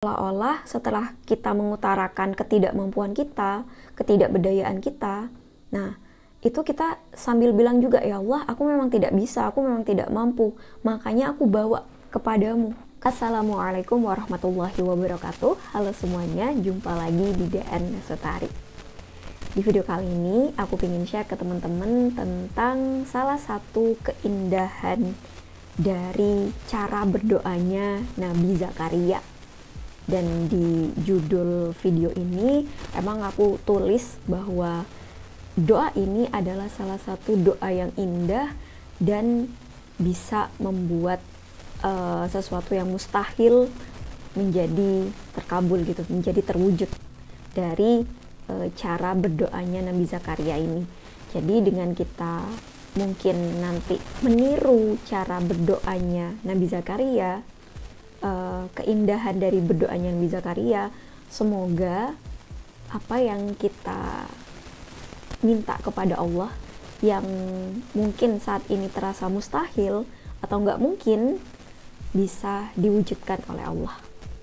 Seolah-olah setelah kita mengutarakan ketidakmampuan kita, ketidakberdayaan kita, nah itu kita sambil bilang juga, ya Allah, aku memang tidak bisa, aku memang tidak mampu, makanya aku bawa kepadamu. Assalamualaikum warahmatullahi wabarakatuh. Halo semuanya, jumpa lagi di DN Sutari. Di video kali ini aku ingin share ke teman-teman tentang salah satu keindahan dari cara berdoanya Nabi Zakaria. Dan di judul video ini emang aku tulis bahwa doa ini adalah salah satu doa yang indah dan bisa membuat sesuatu yang mustahil menjadi terkabul gitu, menjadi terwujud dari cara berdoanya Nabi Zakaria ini. Jadi dengan kita mungkin nanti meniru cara berdoanya Nabi Zakaria, keindahan dari berdoanya Nabi Zakaria, semoga apa yang kita minta kepada Allah yang mungkin saat ini terasa mustahil atau nggak mungkin bisa diwujudkan oleh Allah,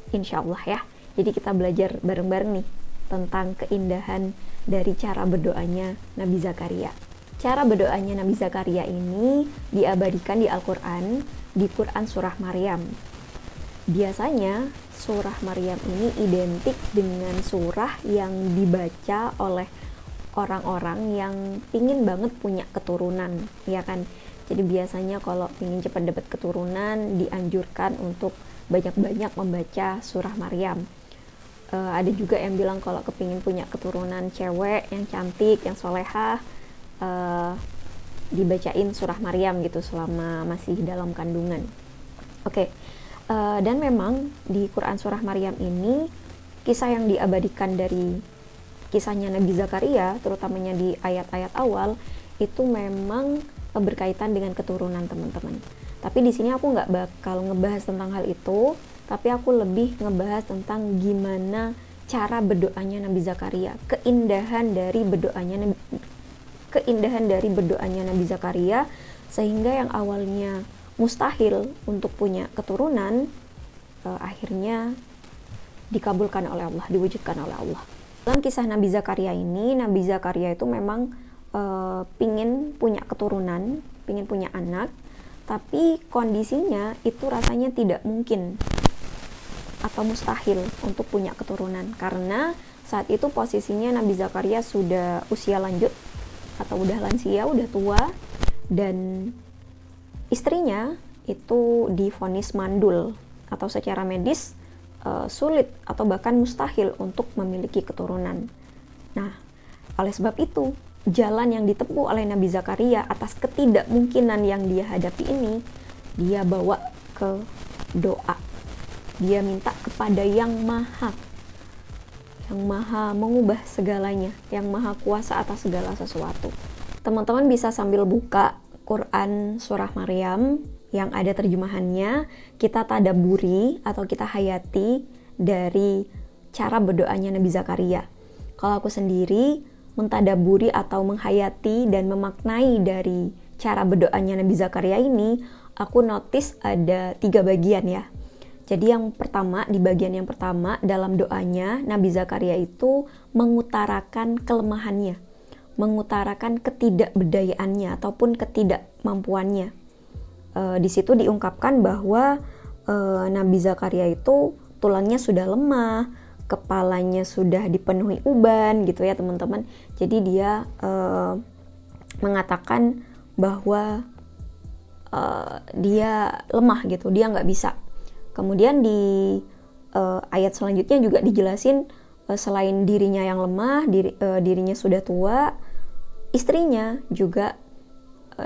insya Allah ya. Jadi kita belajar bareng-bareng nih tentang keindahan dari cara berdoanya Nabi Zakaria. Cara berdoanya Nabi Zakaria ini diabadikan di Al-Quran, di Quran Surah Maryam. Biasanya surah Maryam ini identik dengan surah yang dibaca oleh orang-orang yang pingin banget punya keturunan, ya kan? Jadi biasanya kalau pingin cepat dapat keturunan, dianjurkan untuk banyak-banyak membaca surah Maryam. Ada juga yang bilang kalau kepingin punya keturunan cewek yang cantik, yang solehah, dibacain surah Maryam gitu selama masih dalam kandungan. Oke. Dan memang di Quran Surah Maryam ini kisah yang diabadikan dari kisahnya Nabi Zakaria, terutamanya di ayat-ayat awal, itu memang berkaitan dengan keturunan teman-teman. Tapi di sini aku nggak bakal ngebahas tentang hal itu, tapi aku lebih ngebahas tentang gimana cara berdoanya Nabi Zakaria, keindahan dari berdoanya Nabi Zakaria, sehingga yang awalnya mustahil untuk punya keturunan akhirnya dikabulkan oleh Allah, diwujudkan oleh Allah. Dalam kisah Nabi Zakaria ini, Nabi Zakaria itu memang pingin punya keturunan, pingin punya anak, tapi kondisinya itu rasanya tidak mungkin atau mustahil untuk punya keturunan, karena saat itu posisinya Nabi Zakaria sudah usia lanjut atau udah lansia, udah tua, dan istrinya itu divonis mandul atau secara medis sulit atau bahkan mustahil untuk memiliki keturunan. Nah, oleh sebab itu, jalan yang ditempuh oleh Nabi Zakaria atas ketidakmungkinan yang dia hadapi ini, dia bawa ke doa. Dia minta kepada yang maha mengubah segalanya, yang maha kuasa atas segala sesuatu. Teman-teman bisa sambil buka Quran Surah Maryam yang ada terjemahannya, kita tadaburi atau kita hayati dari cara berdoanya Nabi Zakaria. Kalau aku sendiri mentadaburi atau menghayati dan memaknai dari cara berdoanya Nabi Zakaria ini, aku notice ada 3 bagian ya. Jadi yang pertama, di bagian yang pertama dalam doanya Nabi Zakaria itu mengutarakan kelemahannya, mengutarakan ketidakberdayaannya ataupun ketidakmampuannya. Di situ diungkapkan bahwa Nabi Zakaria itu tulangnya sudah lemah, kepalanya sudah dipenuhi uban gitu ya teman-teman. Jadi dia mengatakan bahwa dia lemah gitu, dia nggak bisa. Kemudian di ayat selanjutnya juga dijelasin selain dirinya yang lemah, dirinya sudah tua, istrinya juga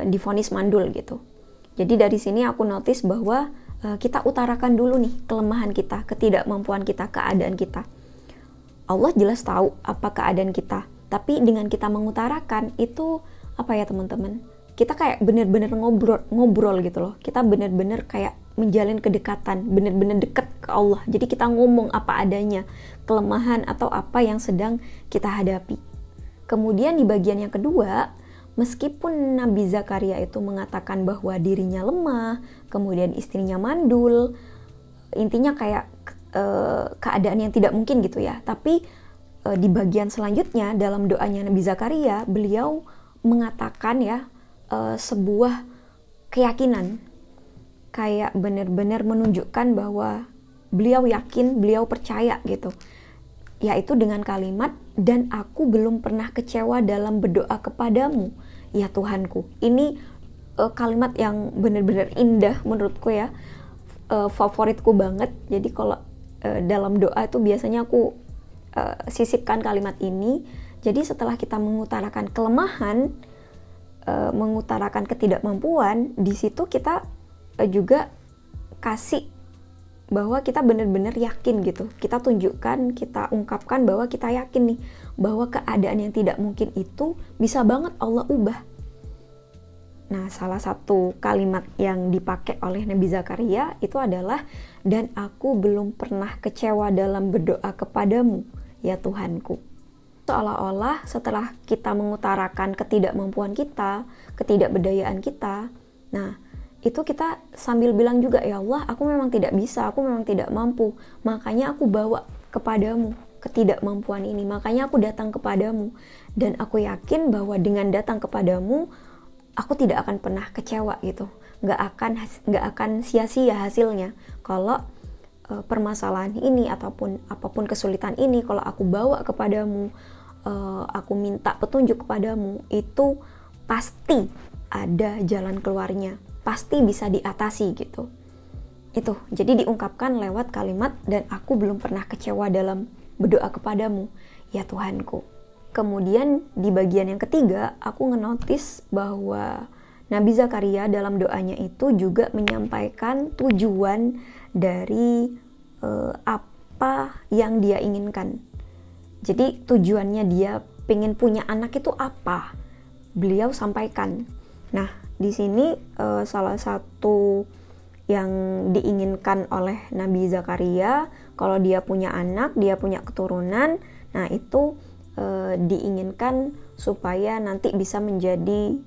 divonis mandul gitu. Jadi dari sini aku notice bahwa kita utarakan dulu nih kelemahan kita, ketidakmampuan kita, keadaan kita. Allah jelas tahu apa keadaan kita, tapi dengan kita mengutarakan itu apa ya teman-teman? Kita kayak bener-bener ngobrol gitu loh. Kita bener-bener kayak menjalin kedekatan, bener-bener dekat ke Allah. Jadi kita ngomong apa adanya, kelemahan atau apa yang sedang kita hadapi. Kemudian di bagian yang kedua, meskipun Nabi Zakaria itu mengatakan bahwa dirinya lemah, kemudian istrinya mandul, intinya kayak keadaan yang tidak mungkin gitu ya. Tapi di bagian selanjutnya dalam doanya Nabi Zakaria, beliau mengatakan ya sebuah keyakinan, kayak benar-benar menunjukkan bahwa beliau yakin, beliau percaya gitu, yaitu dengan kalimat, dan aku belum pernah kecewa dalam berdoa kepadamu ya Tuhanku. Ini kalimat yang benar-benar indah menurutku ya, favoritku banget. Jadi kalau dalam doa itu biasanya aku sisipkan kalimat ini. Jadi setelah kita mengutarakan kelemahan, mengutarakan ketidakmampuan, di situ kita juga kasih bahwa kita benar-benar yakin gitu. Kita tunjukkan, kita ungkapkan bahwa kita yakin nih, bahwa keadaan yang tidak mungkin itu bisa banget Allah ubah. Nah, salah satu kalimat yang dipakai oleh Nabi Zakaria itu adalah, dan aku belum pernah kecewa dalam berdoa kepadamu ya Tuhanku. Seolah-olah setelah kita mengutarakan ketidakmampuan kita, ketidakberdayaan kita, nah itu kita sambil bilang juga, ya Allah, aku memang tidak bisa, aku memang tidak mampu, makanya aku bawa kepadamu ketidakmampuan ini, makanya aku datang kepadamu, dan aku yakin bahwa dengan datang kepadamu aku tidak akan pernah kecewa gitu, nggak akan sia-sia hasilnya. Kalau permasalahan ini ataupun apapun kesulitan ini, kalau aku bawa kepadamu, aku minta petunjuk kepadamu, itu pasti ada jalan keluarnya, pasti bisa diatasi gitu. Itu jadi diungkapkan lewat kalimat, dan aku belum pernah kecewa dalam berdoa kepadamu ya Tuhanku. Kemudian di bagian yang ketiga, aku ngenotis bahwa Nabi Zakaria dalam doanya itu juga menyampaikan tujuan dari apa yang dia inginkan. Jadi tujuannya dia pengen punya anak itu apa? Beliau sampaikan. Nah, di sini salah satu yang diinginkan oleh Nabi Zakaria, kalau dia punya anak, dia punya keturunan, nah itu diinginkan supaya nanti bisa menjadi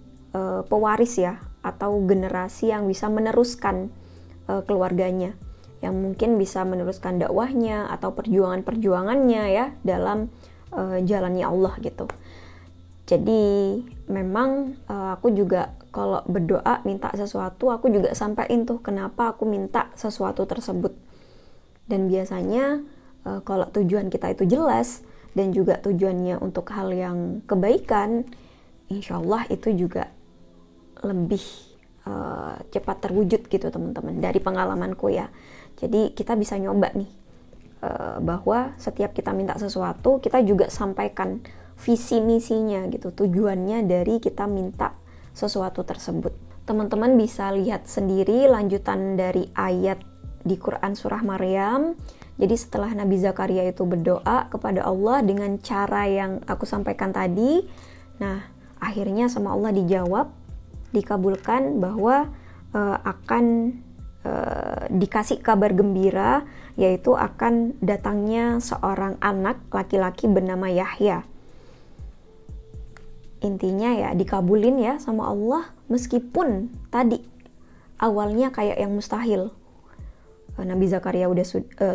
pewaris ya, atau generasi yang bisa meneruskan keluarganya, yang mungkin bisa meneruskan dakwahnya atau perjuangan-perjuangannya ya dalam jalannya Allah gitu. Jadi memang aku juga kalau berdoa minta sesuatu, aku juga sampaikan tuh kenapa aku minta sesuatu tersebut. Dan biasanya kalau tujuan kita itu jelas dan juga tujuannya untuk hal yang kebaikan, insya Allah itu juga lebih cepat terwujud gitu teman-teman, dari pengalamanku ya. Jadi kita bisa nyoba nih bahwa setiap kita minta sesuatu, kita juga sampaikan visi misinya gitu, tujuannya dari kita minta sesuatu tersebut. Teman-teman bisa lihat sendiri lanjutan dari ayat di Quran surah Maryam. Jadi setelah Nabi Zakaria itu berdoa kepada Allah dengan cara yang aku sampaikan tadi, nah akhirnya sama Allah dijawab, dikabulkan bahwa akan dikasih kabar gembira, yaitu akan datangnya seorang anak laki-laki bernama Yahya. Intinya ya dikabulin ya sama Allah, meskipun tadi awalnya kayak yang mustahil. Nabi Zakaria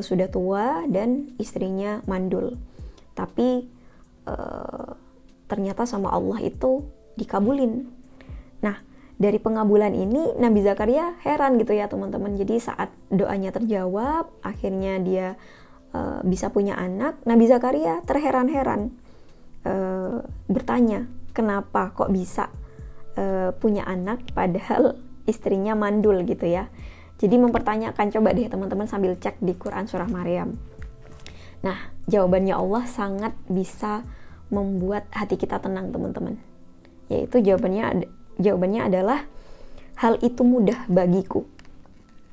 sudah tua dan istrinya mandul, tapi ternyata sama Allah itu dikabulin. Nah, dari pengabulan ini Nabi Zakaria heran gitu ya teman-teman. Jadi saat doanya terjawab, akhirnya dia bisa punya anak, Nabi Zakaria terheran-heran, bertanya, kenapa kok bisa punya anak padahal istrinya mandul gitu ya. Jadi mempertanyakan, coba deh teman-teman sambil cek di Quran surah Maryam. Nah, jawabannya Allah sangat bisa membuat hati kita tenang teman-teman. Yaitu jawabannya adalah, hal itu mudah bagiku.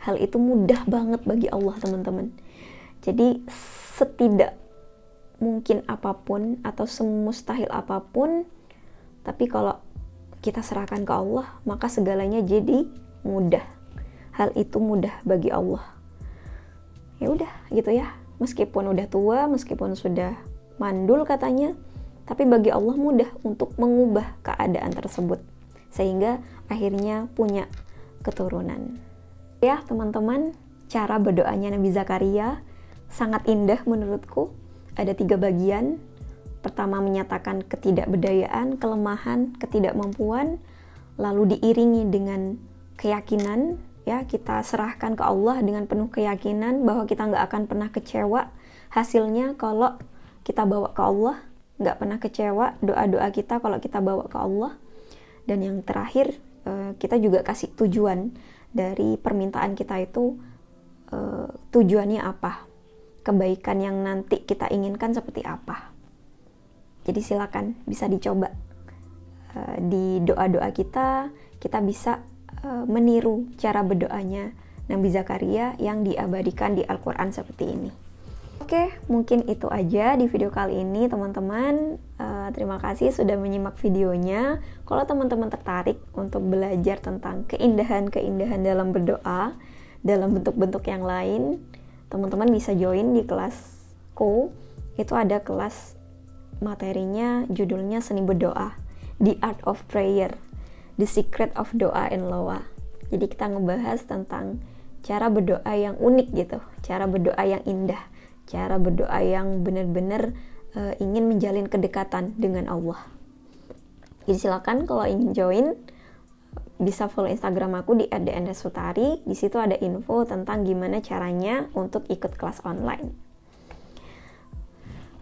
Hal itu mudah banget bagi Allah teman-teman. Jadi setidak mungkin apapun atau semustahil apapun, tapi kalau kita serahkan ke Allah, maka segalanya jadi mudah. Hal itu mudah bagi Allah. Ya udah gitu ya. Meskipun udah tua, meskipun sudah mandul katanya, tapi bagi Allah mudah untuk mengubah keadaan tersebut sehingga akhirnya punya keturunan. Ya teman-teman, cara berdoanya Nabi Zakaria sangat indah menurutku. Ada 3 bagian. Pertama menyatakan ketidakberdayaan, kelemahan, ketidakmampuan, lalu diiringi dengan keyakinan, ya, kita serahkan ke Allah dengan penuh keyakinan bahwa kita nggak akan pernah kecewa hasilnya kalau kita bawa ke Allah, nggak pernah kecewa doa-doa kita kalau kita bawa ke Allah. Dan yang terakhir, kita juga kasih tujuan dari permintaan kita itu, tujuannya apa, kebaikan yang nanti kita inginkan seperti apa. Jadi silakan bisa dicoba. Di doa-doa kita bisa meniru cara berdoanya Nabi Zakaria yang diabadikan di Al-Quran seperti ini. Oke, mungkin itu aja di video kali ini teman-teman. Terima kasih sudah menyimak videonya. Kalau teman-teman tertarik untuk belajar tentang keindahan-keindahan dalam berdoa, dalam bentuk-bentuk yang lain, teman-teman bisa join di kelasku. Itu ada kelas materinya, judulnya Seni Berdoa, The Art of Prayer, The Secret of Doa and Loa. Jadi kita ngebahas tentang cara berdoa yang unik gitu, cara berdoa yang indah, cara berdoa yang benar-benar ingin menjalin kedekatan dengan Allah. Jadi silakan kalau ingin join bisa follow Instagram aku di @dnsutari. Di situ ada info tentang gimana caranya untuk ikut kelas online.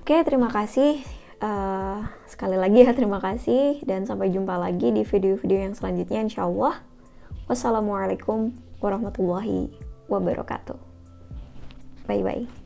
Oke, terima kasih. Sekali lagi ya, terima kasih, dan sampai jumpa lagi di video-video yang selanjutnya insyaallah. Wassalamualaikum warahmatullahi wabarakatuh. Bye bye.